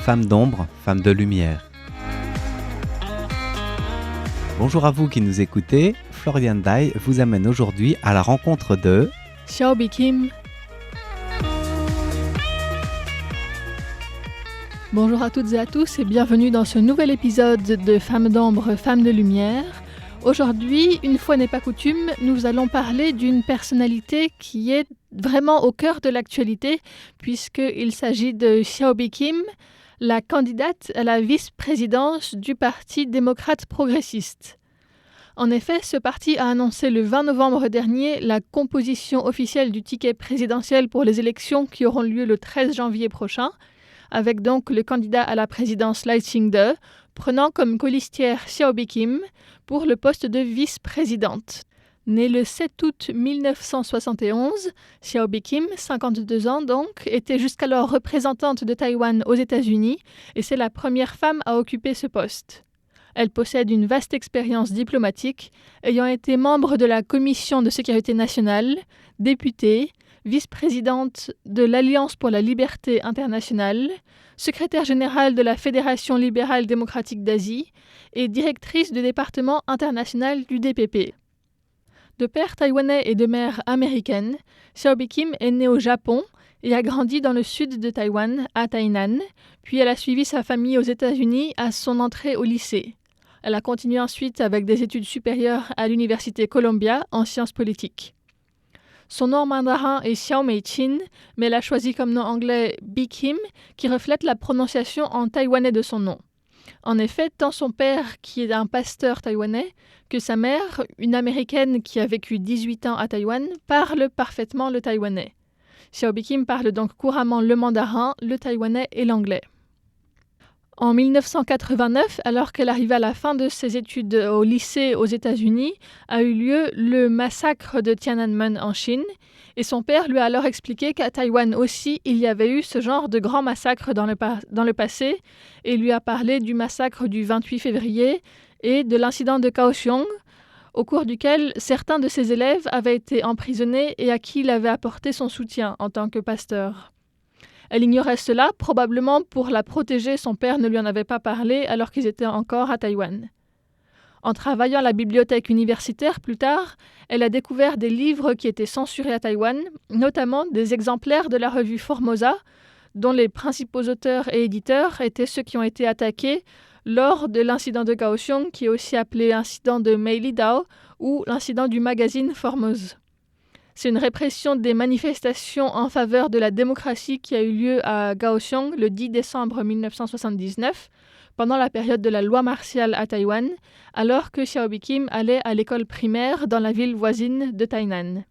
Femmes d'ombre, femmes de lumière. Bonjour à vous qui nous écoutez, Florian Dai vous amène aujourd'hui à la rencontre de Xiaobi Kim. Bonjour à toutes et à tous et bienvenue dans ce nouvel épisode de Femmes d'ombre, femmes de lumière. Aujourd'hui, une fois n'est pas coutume, nous allons parler d'une personnalité qui est vraiment au cœur de l'actualité puisqu'il s'agit de Xiaobi Kim, la candidate à la vice-présidence du Parti démocrate progressiste. En effet, ce parti a annoncé le 20 novembre dernier la composition officielle du ticket présidentiel pour les élections qui auront lieu le 13 janvier prochain, avec donc le candidat à la présidence Lai Ching-te prenant comme colistière Xiaobi Kim pour le poste de vice-présidente. Née le 7 août 1971, Xiaobi Kim, 52 ans donc, était jusqu'alors représentante de Taïwan aux États-Unis et c'est la première femme à occuper ce poste. Elle possède une vaste expérience diplomatique, ayant été membre de la Commission de sécurité nationale, députée, vice-présidente de l'Alliance pour la liberté internationale, secrétaire générale de la Fédération libérale démocratique d'Asie et directrice du département international du DPP. De père taïwanais et de mère américaine, Xiaobi Kim est née au Japon et a grandi dans le sud de Taïwan, à Tainan, puis elle a suivi sa famille aux États-Unis à son entrée au lycée. Elle a continué ensuite avec des études supérieures à l'université Columbia en sciences politiques. Son nom mandarin est Xiao Mei-chin, mais elle a choisi comme nom anglais Bi Kim, qui reflète la prononciation en taïwanais de son nom. En effet, tant son père, qui est un pasteur taïwanais, que sa mère, une américaine qui a vécu 18 ans à Taïwan, parlent parfaitement le taïwanais. Xiaobi Kim parle donc couramment le mandarin, le taïwanais et l'anglais. En 1989, alors qu'elle arrivait à la fin de ses études au lycée aux États-Unis, a eu lieu le massacre de Tiananmen en Chine, et son père lui a alors expliqué qu'à Taïwan aussi, il y avait eu ce genre de grands massacres dans le passé, et lui a parlé du massacre du 28 février et de l'incident de Kaohsiung, au cours duquel certains de ses élèves avaient été emprisonnés et à qui il avait apporté son soutien en tant que pasteur. Elle ignorait cela, probablement pour la protéger, son père ne lui en avait pas parlé alors qu'ils étaient encore à Taïwan. En travaillant à la bibliothèque universitaire plus tard, elle a découvert des livres qui étaient censurés à Taïwan, notamment des exemplaires de la revue Formosa, dont les principaux auteurs et éditeurs étaient ceux qui ont été attaqués lors de l'incident de Kaohsiung, qui est aussi appelé l'incident de Meilidao ou l'incident du magazine Formosa. C'est une répression des manifestations en faveur de la démocratie qui a eu lieu à Kaohsiung le 10 décembre 1979, pendant la période de la loi martiale à Taïwan, alors que Xiaobi Kim allait à l'école primaire dans la ville voisine de Tainan.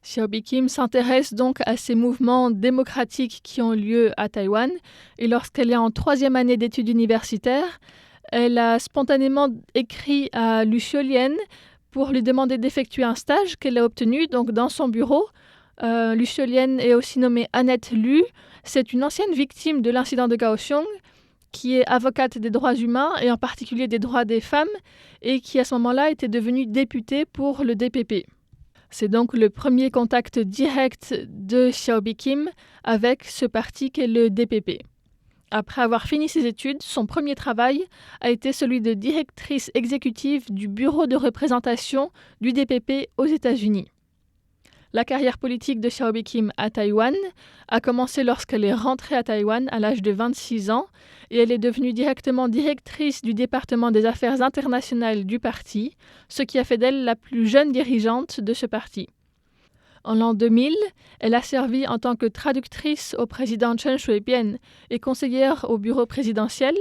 Xiaobi Kim s'intéresse donc à ces mouvements démocratiques qui ont lieu à Taïwan, et lorsqu'elle est en 3e année d'études universitaires, elle a spontanément écrit à Lu Xiaolian pour lui demander d'effectuer un stage qu'elle a obtenu donc dans son bureau. Lu Xiaolian est aussi nommée Annette Lu. C'est une ancienne victime de l'incident de Kaohsiung qui est avocate des droits humains et en particulier des droits des femmes et qui à ce moment-là était devenue députée pour le DPP. C'est donc le premier contact direct de Xiaobi Kim avec ce parti qu'est le DPP. Après avoir fini ses études, son premier travail a été celui de directrice exécutive du bureau de représentation du DPP aux États-Unis. La carrière politique de Xiaobi Kim à Taïwan a commencé lorsqu'elle est rentrée à Taïwan à l'âge de 26 ans et elle est devenue directement directrice du département des affaires internationales du parti, ce qui a fait d'elle la plus jeune dirigeante de ce parti. En l'an 2000, elle a servi en tant que traductrice au président Chen Shui-bian et conseillère au bureau présidentiel.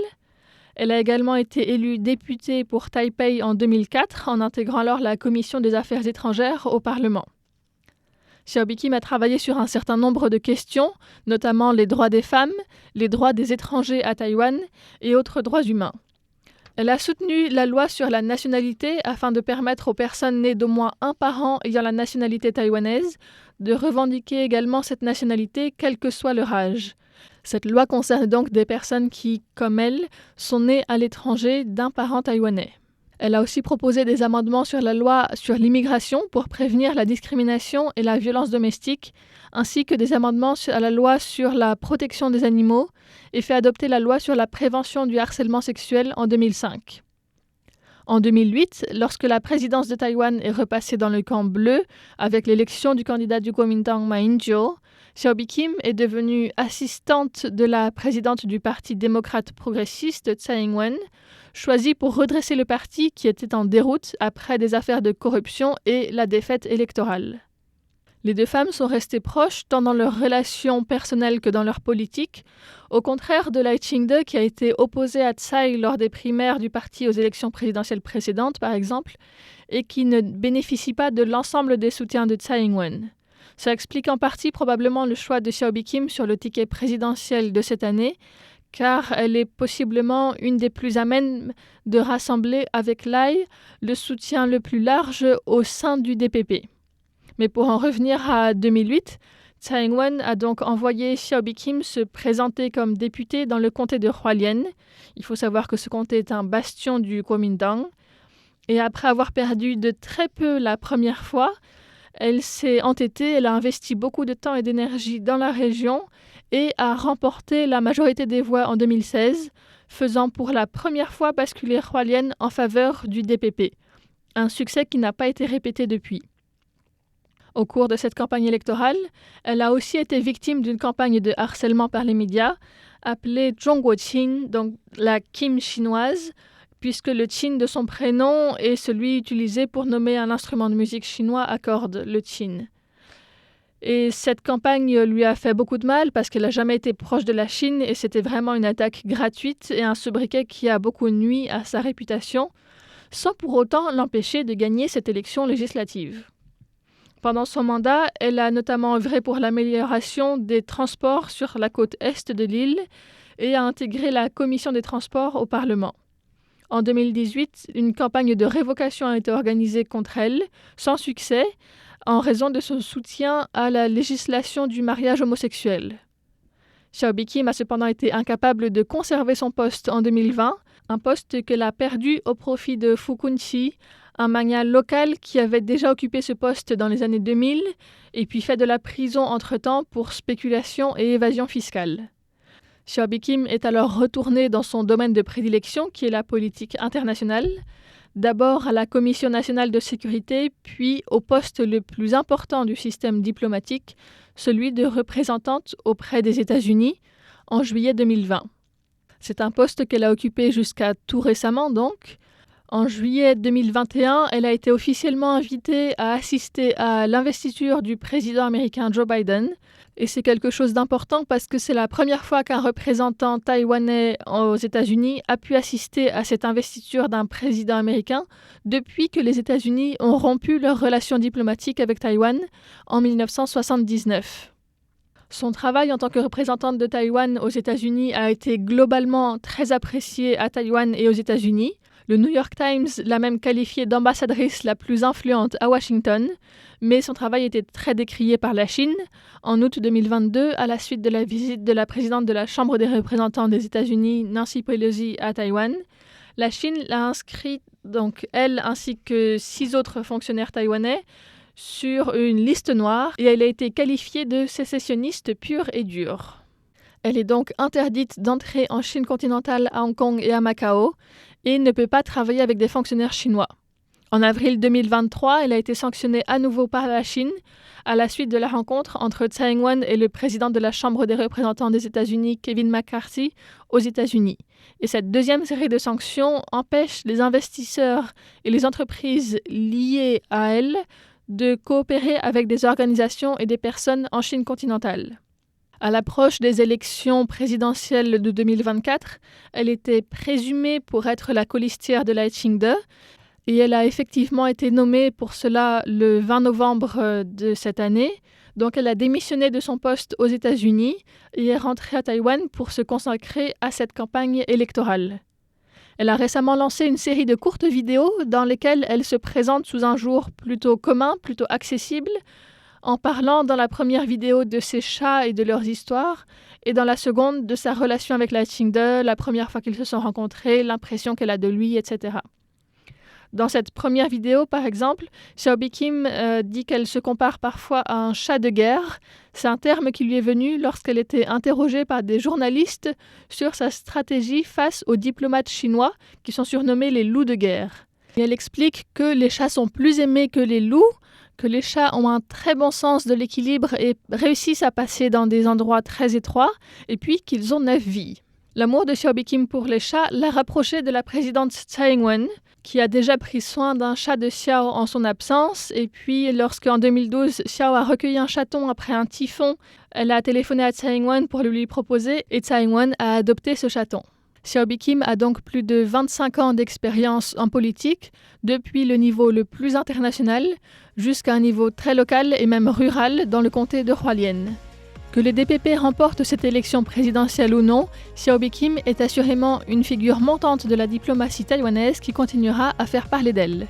Elle a également été élue députée pour Taipei en 2004 en intégrant alors la commission des affaires étrangères au Parlement. Xiaobi Kim a travaillé sur un certain nombre de questions, notamment les droits des femmes, les droits des étrangers à Taïwan et autres droits humains. Elle a soutenu la loi sur la nationalité afin de permettre aux personnes nées d'au moins un parent ayant la nationalité taïwanaise de revendiquer également cette nationalité quel que soit leur âge. Cette loi concerne donc des personnes qui, comme elle, sont nées à l'étranger d'un parent taïwanais. Elle a aussi proposé des amendements sur la loi sur l'immigration pour prévenir la discrimination et la violence domestique, ainsi que des amendements à la loi sur la protection des animaux et fait adopter la loi sur la prévention du harcèlement sexuel en 2005. En 2008, lorsque la présidence de Taïwan est repassée dans le camp bleu avec l'élection du candidat du Kuomintang Ma Ying-jeou, Xiaobi Kim est devenue assistante de la présidente du Parti démocrate progressiste Tsai Ing-wen, choisie pour redresser le parti qui était en déroute après des affaires de corruption et la défaite électorale. Les deux femmes sont restées proches tant dans leurs relations personnelles que dans leur politique, au contraire de Lai Ching-te qui a été opposée à Tsai lors des primaires du parti aux élections présidentielles précédentes par exemple, et qui ne bénéficie pas de l'ensemble des soutiens de Tsai Ing-wen. Ça explique en partie probablement le choix de Xiaobi Kim sur le ticket présidentiel de cette année, car elle est possiblement une des plus à même de rassembler avec Lai le soutien le plus large au sein du DPP. Mais pour en revenir à 2008, Tsai Ing-wen a donc envoyé Xiaobi Kim se présenter comme députée dans le comté de Hualien. Il faut savoir que ce comté est un bastion du Kuomintang. Et après avoir perdu de très peu la première fois, elle s'est entêtée, elle a investi beaucoup de temps et d'énergie dans la région et a remporté la majorité des voix en 2016, faisant pour la première fois basculer Hualien en faveur du DPP. Un succès qui n'a pas été répété depuis. Au cours de cette campagne électorale, elle a aussi été victime d'une campagne de harcèlement par les médias, appelée Zhongguo-Qin, donc la Kim chinoise, puisque le Qin de son prénom est celui utilisé pour nommer un instrument de musique chinois à cordes, le Qin. Et cette campagne lui a fait beaucoup de mal parce qu'elle n'a jamais été proche de la Chine et c'était vraiment une attaque gratuite et un sobriquet qui a beaucoup nui à sa réputation, sans pour autant l'empêcher de gagner cette élection législative. Pendant son mandat, elle a notamment œuvré pour l'amélioration des transports sur la côte est de l'île et a intégré la commission des transports au Parlement. En 2018, une campagne de révocation a été organisée contre elle, sans succès, en raison de son soutien à la législation du mariage homosexuel. Xiaobi Kim a cependant été incapable de conserver son poste en 2020, un poste qu'elle a perdu au profit de Fu Kun-chi, un magnat local qui avait déjà occupé ce poste dans les années 2000 et puis fait de la prison entre-temps pour spéculation et évasion fiscale. Xiaobi Kim est alors retournée dans son domaine de prédilection qui est la politique internationale, d'abord à la Commission nationale de sécurité, puis au poste le plus important du système diplomatique, celui de représentante auprès des États-Unis, en juillet 2020. C'est un poste qu'elle a occupé jusqu'à tout récemment donc. En juillet 2021, elle a été officiellement invitée à assister à l'investiture du président américain Joe Biden. Et c'est quelque chose d'important parce que c'est la première fois qu'un représentant taïwanais aux États-Unis a pu assister à cette investiture d'un président américain depuis que les États-Unis ont rompu leurs relations diplomatiques avec Taïwan en 1979. Son travail en tant que représentante de Taïwan aux États-Unis a été globalement très apprécié à Taïwan et aux États-Unis. Le New York Times l'a même qualifiée d'ambassadrice la plus influente à Washington, mais son travail était très décrié par la Chine. En août 2022, à la suite de la visite de la présidente de la Chambre des représentants des États-Unis, Nancy Pelosi, à Taïwan, la Chine l'a inscrite, donc elle ainsi que 6 autres fonctionnaires taïwanais, sur une liste noire et elle a été qualifiée de sécessionniste pure et dure. Elle est donc interdite d'entrer en Chine continentale, à Hong Kong et à Macao et ne peut pas travailler avec des fonctionnaires chinois. En avril 2023, elle a été sanctionnée à nouveau par la Chine à la suite de la rencontre entre Tsai Ing-wen et le président de la Chambre des représentants des États-Unis, Kevin McCarthy, aux États-Unis. Et cette deuxième série de sanctions empêche les investisseurs et les entreprises liées à elle de coopérer avec des organisations et des personnes en Chine continentale. À l'approche des élections présidentielles de 2024, elle était présumée pour être la colistière de Lai Ching-te et elle a effectivement été nommée pour cela le 20 novembre de cette année. Donc elle a démissionné de son poste aux États-Unis et est rentrée à Taïwan pour se consacrer à cette campagne électorale. Elle a récemment lancé une série de courtes vidéos dans lesquelles elle se présente sous un jour plutôt commun, plutôt accessible, en parlant dans la première vidéo de ses chats et de leurs histoires, et dans la seconde de sa relation avec Lai Ching-te, la première fois qu'ils se sont rencontrés, l'impression qu'elle a de lui, etc. Dans cette première vidéo, par exemple, Xiaobi Kim dit qu'elle se compare parfois à un chat de guerre. C'est un terme qui lui est venu lorsqu'elle était interrogée par des journalistes sur sa stratégie face aux diplomates chinois qui sont surnommés les loups de guerre. Et elle explique que les chats sont plus aimés que les loups, que les chats ont un très bon sens de l'équilibre et réussissent à passer dans des endroits très étroits, et puis qu'ils ont 9 vies. L'amour de Xiaobi Kim pour les chats l'a rapprochée de la présidente Tsai Ing-wen, qui a déjà pris soin d'un chat de Xiao en son absence. Et puis, lorsqu'en 2012, Xiao a recueilli un chaton après un typhon, elle a téléphoné à Tsai Ing-wen pour le lui proposer et Tsai Ing-wen a adopté ce chaton. Xiaobi Kim a donc plus de 25 ans d'expérience en politique, depuis le niveau le plus international jusqu'à un niveau très local et même rural dans le comté de Hualien. Que le DPP remporte cette élection présidentielle ou non, Xiaobi Kim est assurément une figure montante de la diplomatie taïwanaise qui continuera à faire parler d'elle.